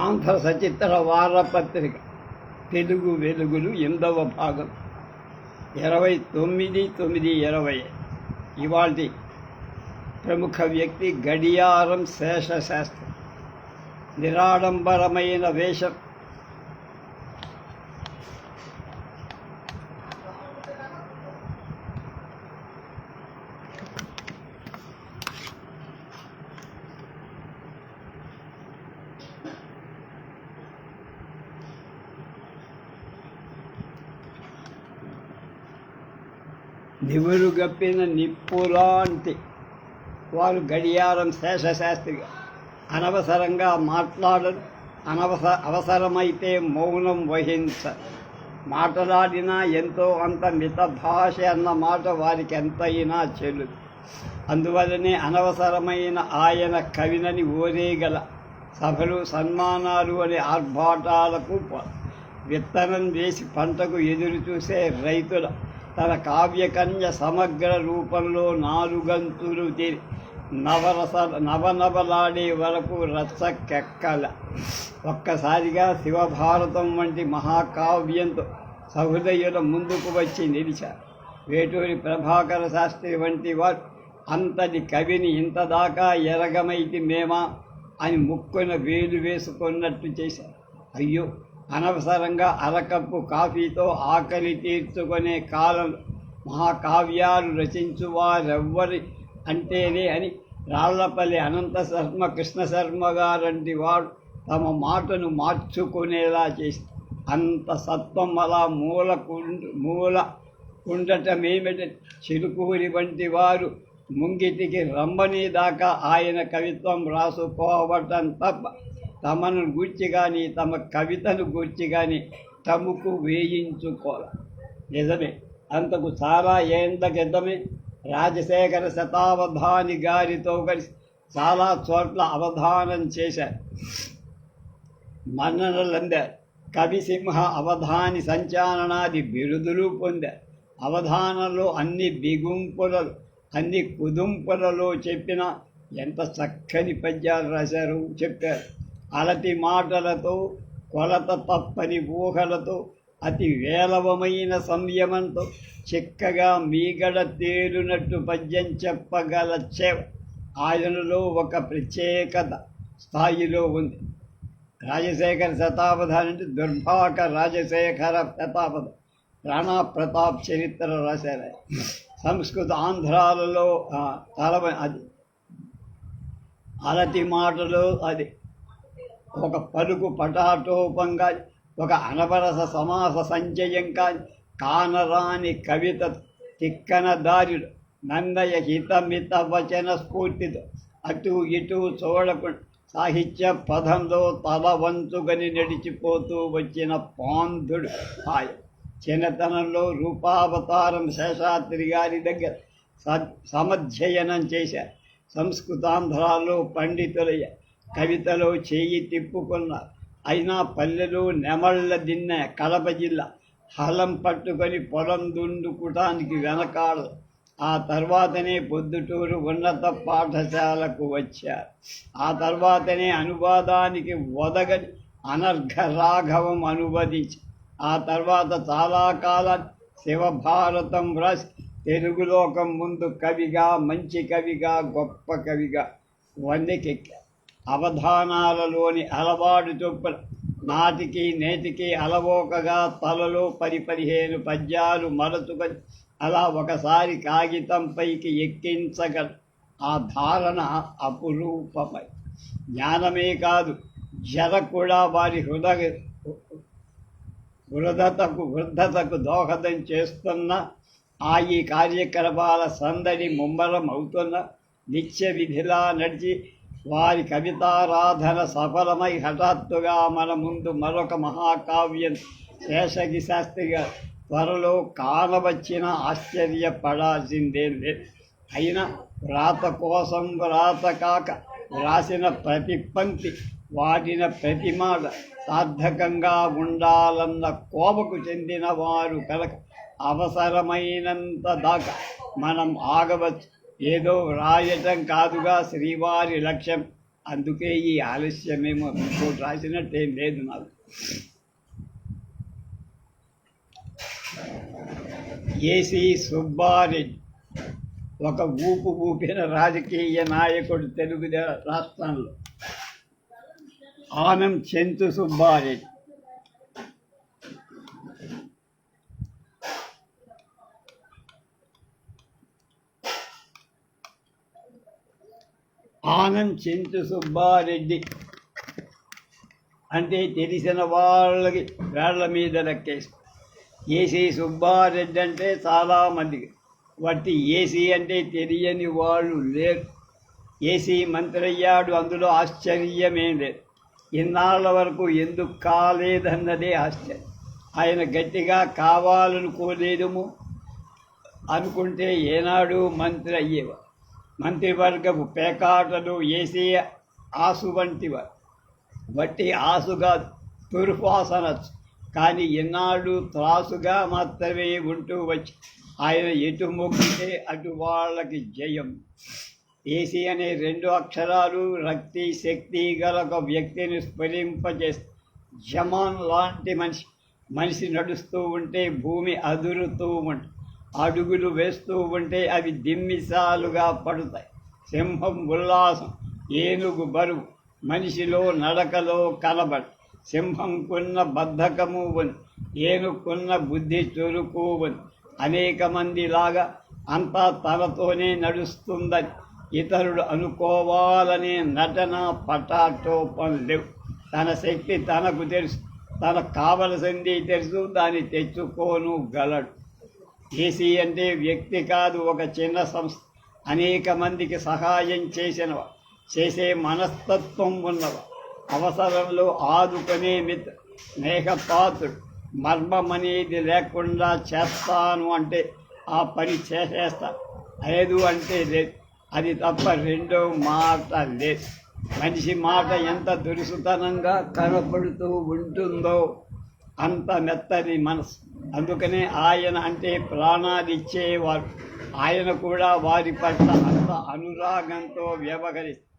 ఆంధ్ర సచిత్ర వారపత్రిక తెలుగు వెలుగులు 8వ భాగం 29/9/20. ఇవాల్టి ప్రముఖ వ్యక్తి గడియారం శేషశాస్త్రి. నిరాడంబరమైన వేషం, నివురుగప్పిన నిప్పులాంటి వారు గడియారం శేషశాస్త్రిగా. అనవసరంగా మాట్లాడరు, అవసరమైతే మౌనం వహించరు. మాట్లాడినా ఎంతో అంత మిత భాష అన్న మాట వారికి ఎంతైనా చెల్లు. అందువల్లనే అనవసరమైన ఆయన కవినని ఓరేగల సభలు, సన్మానాలు అనే ఆర్భాటాలకు విత్తనం వేసి పంటకు ఎదురు చూసే రైతుల తన కావ్యకన్య సమగ్ర రూపంలో నాలుగంతులు నవనవలాడే వరకు రచ్చకెక్కల. ఒక్కసారిగా శివభారతం వంటి మహాకావ్యంతో సహృదయుల ముందుకు వచ్చి నిలిచారు. వేటూరి ప్రభాకర శాస్త్రి వంటి వారు అంతటి కవిని ఇంతదాకా ఎరగమైతి మేమా అని ముక్కున వేలు వేసుకున్నట్టు చేశారు. అయ్యో, అనవసరంగా అరకప్పు కాఫీతో ఆకలి తీర్చుకునే కాలంలో మహాకావ్యాలు రచించువారెవ్వరి అంటేనే అని రాళ్లపల్లి అనంత శర్మ, కృష్ణశర్మ గారంటి వాడు తమ మాటను మార్చుకునేలా చేసి అంత సత్వం అలా మూల ఉండటమేమిట. చిలుకూరి వంటి వారు ముంగిటికి రమ్మని దాకా ఆయన కవిత్వం రాసుకోవటం తప్ప తమను గూర్చి కానీ తమ కవితను గూర్చి కానీ తమకు వేయించుకోవాలి. నిజమే, అంతకు చాలా ఏండ్ల క్రితమే రాజశేఖర శతావధాని గారితో కలిసి చాలా చోట్ల అవధానం చేశారు, మన్ననలందారు. కవిసింహ అవధాని సంచాలనాది బిరుదులు పొందారు. అవధానంలో అన్ని బిగుంపులలో, అన్ని కుదుంపులలో చెప్పిన ఎంత చక్కని పద్యాలు రాశారు, చెప్పారు. అలటి మాటలతో, కొలత తప్పని ఊహలతో, అతి వేలవమైన సంయమంతో చిక్కగా మీగడ తేరునట్టు పద్యం చెప్పగల చేవ ఆయనలో ఒక ప్రత్యేకత స్థాయిలో ఉంది. రాజశేఖర శతావధాని అంటే దుర్భాక రాజశేఖర శతావధ, రాణా ప్రతాప్ చరిత్ర రాశారు. సంస్కృత ఆంధ్రాలలో అది అలటి మాటలు, అది ఒక పలుకు పటాటోపంగా, ఒక అనవరస సమాస సంచయం కానరాని కవిత తిక్కన దారిలో నందయ హితమిత వచన స్ఫూర్తితో అటు ఇటు చూడకుండా సాహిత్య పదంలో తల వంచుగని నడిచిపోతూ వచ్చిన పాంధుడు ఆయన. చిన్నతనంలో రూపావతారం శేషాద్రి గారి దగ్గర సమధ్యయనం చేశారు. సంస్కృతాంధ్రాల్లో పండితులయ్య, కవితలో చేయి తిప్పుకున్నారు. అయినా పల్లెలు నెమళ్ళ దిన్నె కడప జిల్లా హలం పట్టుకొని పొలం దుండుకోవటానికి వెనకాడదు. ఆ తర్వాతనే పొద్దుటూరు ఉన్నత పాఠశాలకు వచ్చారు. ఆ తర్వాతనే అనువాదానికి ఒదగని అనర్ఘ రాఘవం అనువదించి, ఆ తర్వాత చాలా కాలం శివభారతం వ్రాసి తెలుగులోకం ముందు కవిగా, మంచి కవిగా, గొప్ప కవిగా వన్నెకెక్కారు. అవధానాలలోని అలవాటు చొప్పున నాటికి నేటికి అలవోకగా తలలో 10-15 పద్యాలు మరచుకొని అలా ఒకసారి కాగితంపైకి ఎక్కించగల ఆ ధారణ అపురూపమై. జ్ఞానమే కాదు, జర కూడా వారి వృద్ధతకు దోహదం చేస్తున్న ఈ కార్యక్రమాల సందడి ముమ్మరం అవుతున్న నిత్య విధిలా నడిచి వారి కవితారాధన సఫలమై హఠాత్తుగా మన ముందు మరొక మహాకావ్యం శేషగి శాస్త్రిగా త్వరలో కానవచ్చిన ఆశ్చర్యపడాల్సిందేం లేదు. అయినా వ్రాత కోసం వ్రాత కాక వ్రాసిన ప్రతి పంక్తి, వాడిన ప్రతి మాట సార్థకంగా ఉండాలన్న కోపకు చెందిన వారు కనుక అవసరమైనంత దాకా మనం ఆగవచ్చు. ఏదో వ్రాయటం కాదుగా శ్రీవారి లక్ష్యం అందుకే ఈ ఆలస్యమేమో ఇంకోటి రాసినట్టేం లేదు నాకు. ఏసీ సుబ్బారెడ్డి ఒక ఊపిన రాజకీయ నాయకుడు తెలుగు రాష్ట్రంలో. ఆనం చెంచు సుబ్బారెడ్డి అంటే తెలిసిన వాళ్ళకి వేళ్ల మీద లెక్కేసి. ఏసీ సుబ్బారెడ్డి అంటే చాలామందికి, వాటి ఏసీ అంటే తెలియని వాళ్ళు లేరు. ఏసీ మంత్రి అయ్యాడు, అందులో ఆశ్చర్యమేం లేదు. ఇన్నాళ్ళ వరకు ఎందుకు కాలేదన్నదే ఆశ్చర్యం. ఆయన గట్టిగా కావాలనుకోలేదేమో, అనుకుంటే ఏనాడు మంత్రి అయ్యేవారు. మంత్రివర్గపు పేకాటలు ఏసీ ఆసు వంటివారు. వట్టి ఆసుగా తురుపాసనచ్చు, కానీ ఎన్నాడు త్రాసుగా మాత్రమే ఉంటూ వచ్చి ఆయన ఎటు మొక్కితే అటు వాళ్ళకి జయం. ఏసీ అనే 2 అక్షరాలు రక్తి శక్తి గల ఒక వ్యక్తిని స్ఫురింపజేస్తే. జమాన్ లాంటి మనిషి నడుస్తూ ఉంటే భూమి అదురుతూ ఉంటుంది. అడుగులు వేస్తూ ఉంటే అవి దిమ్మిసాలుగా పడుతాయి. సింహం ఉల్లాసం, ఏనుగు బరువు మనిషిలో నడకలో కనబడు. సింహంకున్న బద్ధకము ఉంది, ఏనుగుకున్న బుద్ధి చురుకు ఉంది. అనేక మందిలాగా అంతా తనతోనే నడుస్తుందని ఇతరులు అనుకోవాలనే నటన పటాటోపం లేవు. తన శక్తి తనకు తెలుసు, తనకు కావలసింది తెలుసు, దాన్ని తెచ్చుకోను గలడు. ఏసీ అంటే వ్యక్తి కాదు, ఒక చిన్న సంస్థ. అనేక మందికి సహాయం చేసే మనస్తత్వం ఉన్నవా, అవసరంలో ఆదుకునే స్నేహపాత్రుడు. మర్మం అనేది లేకుండా చేస్తాను అంటే ఆ పని చేసేస్తా, లేదు అంటే లేదు. అది తప్ప రెండో మాట లేదు. మనిషి మాట ఎంత దురుసుతనంగా కనపడుతూ ఉంటుందో అంత మెత్తని మనసు. అందుకనే ఆయన అంటే ప్రాణాలిచ్చేవారు. ఆయన కూడా వారి పట్ల అంత అనురాగంతో వ్యవహరిస్తారు.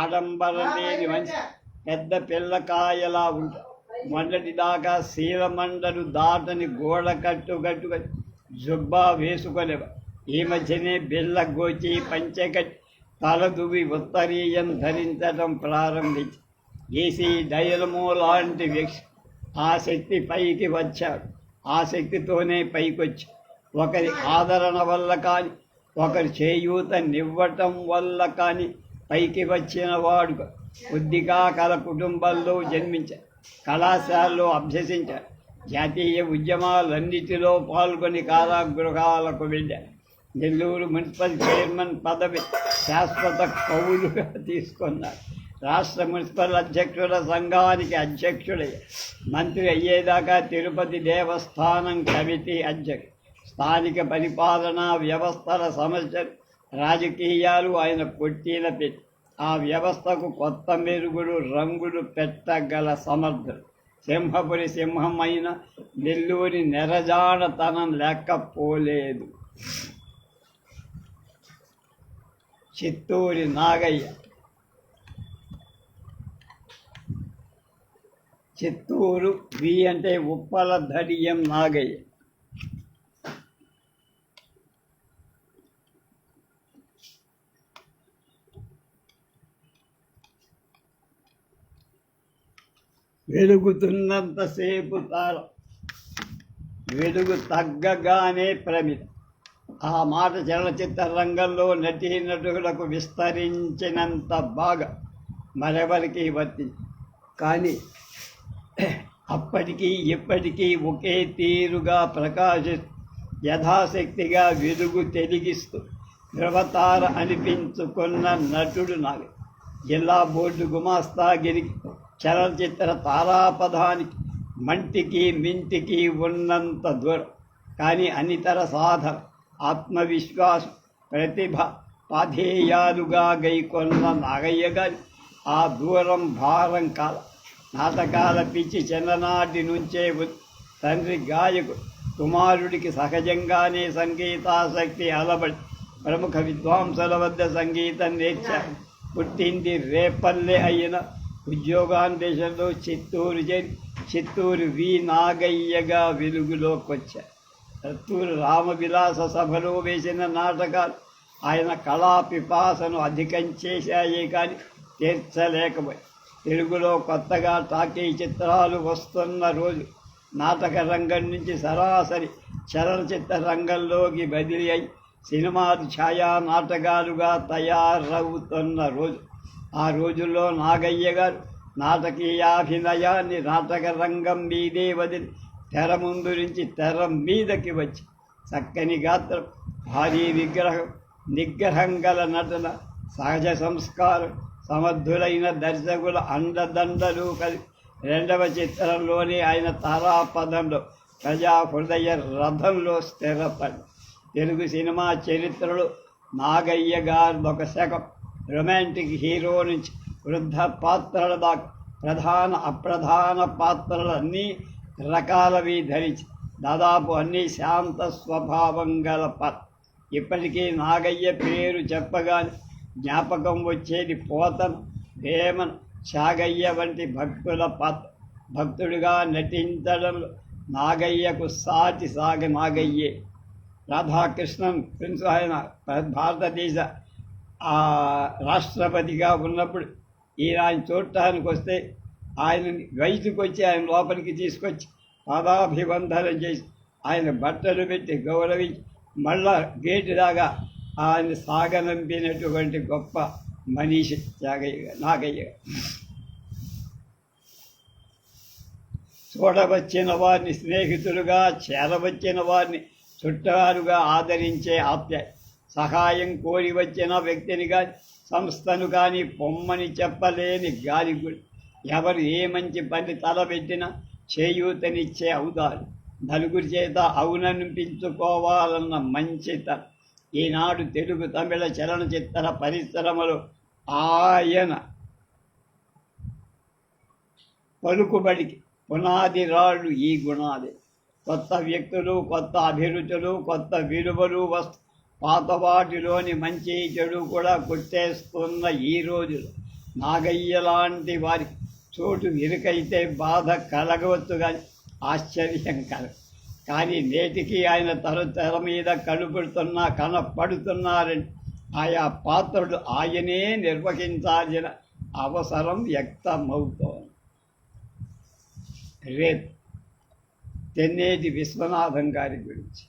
ఆడంబరం లేని మనిషి పెద్ద పిల్లకాయలా ఉంటారు. మొన్నటిదాకా శీలమండలు దాటని గోడ కట్టుగా జుబ్బా వేసుకొనేవారు. ఈ మధ్యనే బిళ్ళగోచి పంచెకట్టి తలదువి ఉత్తరీయం ధరించడం ప్రారంభించి ఏసీ డైలమో లాంటి వ్యక్తి. ఆ శక్తి పైకి వచ్చాడు. ఆ శక్తితోనే పైకొచ్చి ఒకరి ఆదరణ వల్ల కానీ, ఒకరి చేయూతనివ్వటం వల్ల కానీ పైకి వచ్చిన వాడు. కొద్దిగా కల కుటుంబాల్లో జన్మించారు, కళాశాలలో అభ్యసించారు, జాతీయ ఉద్యమాలన్నిటిలో పాల్గొని కారాగృహాలకు వెళ్ళారు. నెల్లూరు మున్సిపల్ చైర్మన్ పదవి శాశ్వత కౌలుగా తీసుకున్నారు. రాష్ట్ర మున్సిపల్ అధ్యక్షుల సంఘానికి అధ్యక్షుడయ్యారు. మంత్రి అయ్యేదాకా తిరుపతి దేవస్థానం కమిటీ అధ్యక్షుడు. స్థానిక పరిపాలనా వ్యవస్థల సమస్యలు, రాజకీయాలు ఆయన కొట్టిన పెట్టి ఆ వ్యవస్థకు కొత్త మెరుగులు రంగులు పెట్టగల సమర్థుడు. సింహపురి సింహం అయిన నెల్లూరి నెరజాడతనం లేకపోలేదు. చిత్తూరి నాగయ్య. చిత్తూరు వి అంటే ఉప్పల ధడియం నాగయ్య. వెలుగుతున్నంతసేపు తార, వెలుగు తగ్గగానే ప్రమిద. ఆ మాట చలనచిత్ర రంగంలో నటీనటులకు విస్తరించినంత బాగా మరెవరికి వర్తింది. కానీ అప్పటికీ ఇప్పటికీ ఒకే తీరుగా ప్రకాశిస్తూ యథాశక్తిగా వెలుగు తెలిగిస్తూ ధ్రువతార అనిపించుకున్న నటుడు నాగ. జిల్లా బోర్డు గుమాస్తాగిరికి చలనచిత్ర తారాపదానికి మంటికి మింటికి ఉన్నంత దూరం. కానీ అనితర సాధన, ఆత్మవిశ్వాసం, ప్రతిభ పాధేయాలుగా గైకొన్న నాగయ్య గారి ఆ దూరం భారం కాల. నాటకాల పిచ్చి చిన్ననాటి నుంచే తండ్రి గాయకుడు, కుమారుడికి సహజంగానే సంగీతాసక్తి అలబడి ప్రముఖ విద్వాంసుల వద్ద సంగీతం నేర్చారు. పుట్టింది రేపల్లె అయిన ఉద్యోగాందేశంలో చిత్తూరు చేరి చిత్తూరు వి నాగయ్యగా వెలుగులోకొచ్చారు. చిత్తూరు రామవిలాస సభలో వేసిన నాటకాలు ఆయన కళా పిపాసను అధికం చేశాయే కానీ తీర్చలేకపోయి. తెలుగులో కొత్తగా టాకీ చిత్రాలు వస్తున్న రోజు నాటక రంగం నుంచి సరాసరి చలనచిత్ర రంగంలోకి బదిలీ అయి సినిమాలు ఛాయా నాటకాలుగా తయారవుతున్న రోజు. ఆ రోజుల్లో నాగయ్య గారు నాటకీయాభినయాన్ని నాటక రంగం మీదే వదిలి తెర ముందు నుంచి తెర మీదకి వచ్చి చక్కని గాత్రం, భారీ విగ్రహం, నిగ్రహం గల నటన, సహజ సంస్కారం, సమర్థులైన దర్శకుల అండదండలు కలిసి రెండవ చిత్రంలోనే ఆయన తారాపదంలో ప్రజా హృదయ రథంలో స్థిరపడి తెలుగు సినిమా చరిత్రలో నాగయ్య గారు ఒక శకం. రొమాంటిక్ హీరో నుంచి వృద్ధ పాత్రల దాకా ప్రధాన అప్రధాన పాత్రలు అన్నీ రకాలవి ధరించి దాదాపు అన్నీ శాంత స్వభావం గల పాత్ర. ఇప్పటికీ నాగయ్య పేరు చెప్పగానే జ్ఞాపకం వచ్చేది పోతన, వేమన, చాగయ్య వంటి భక్తుల పాత్ర. భక్తుడిగా నటించడంలో నాగయ్యకు సాటి నాగయ్యే. రాధాకృష్ణన్ ప్రిన్స్ ఆయన భారతదేశ రాష్ట్రపతిగా ఉన్నప్పుడు ఆయన చూడటానికి వస్తే ఆయన వయసుకు వచ్చి ఆయన లోపలికి తీసుకొచ్చి పాదాభివందనం చేసి ఆయన బట్టలు పెట్టి గౌరవించి మళ్ళా గేటు దాకా ఆయన సాగనంపినటువంటి గొప్ప మనిషి నాగయ్య. చూడవచ్చిన వారిని స్నేహితులుగా, చేరవచ్చిన వారిని చుట్టాలుగా ఆదరించే ఆప్యాయ, సహాయం కోరి వచ్చిన వ్యక్తిని కానీ సంస్థను కానీ పొమ్మని చెప్పలేని గాలిగుడి, ఎవరు ఏ మంచి పని తలబెట్టినా చేయూతనిచ్చే అవుతారు, నలుగురి చేత అవుననిపించుకోవాలన్న మంచితనం. ఈనాడు తెలుగు తమిళ చలనచిత్ర పరిశ్రమలో ఆయన పలుకుబడికి పునాది రాళ్ళు ఈ గుణాలే. కొత్త వ్యక్తులు, కొత్త అభిరుచులు, కొత్త విలువలు వస్తు పాత వాటిలోని మంచి చెడు కూడా కొట్టేస్తున్న ఈ రోజులు నాగయ్య లాంటి వారికి చోటు ఇరుకైతే బాధ కలగవచ్చు కానీ ఆశ్చర్యం కలగదు. కానీ నేటికి ఆయన తెర మీద కనపడుతున్నారని ఆయా పాత్రలు ఆయనే నిర్వహించాల్సిన అవసరం వ్యక్తమవుతోంది. రేపు తెన్నేటి విశ్వనాథం గారి గురించి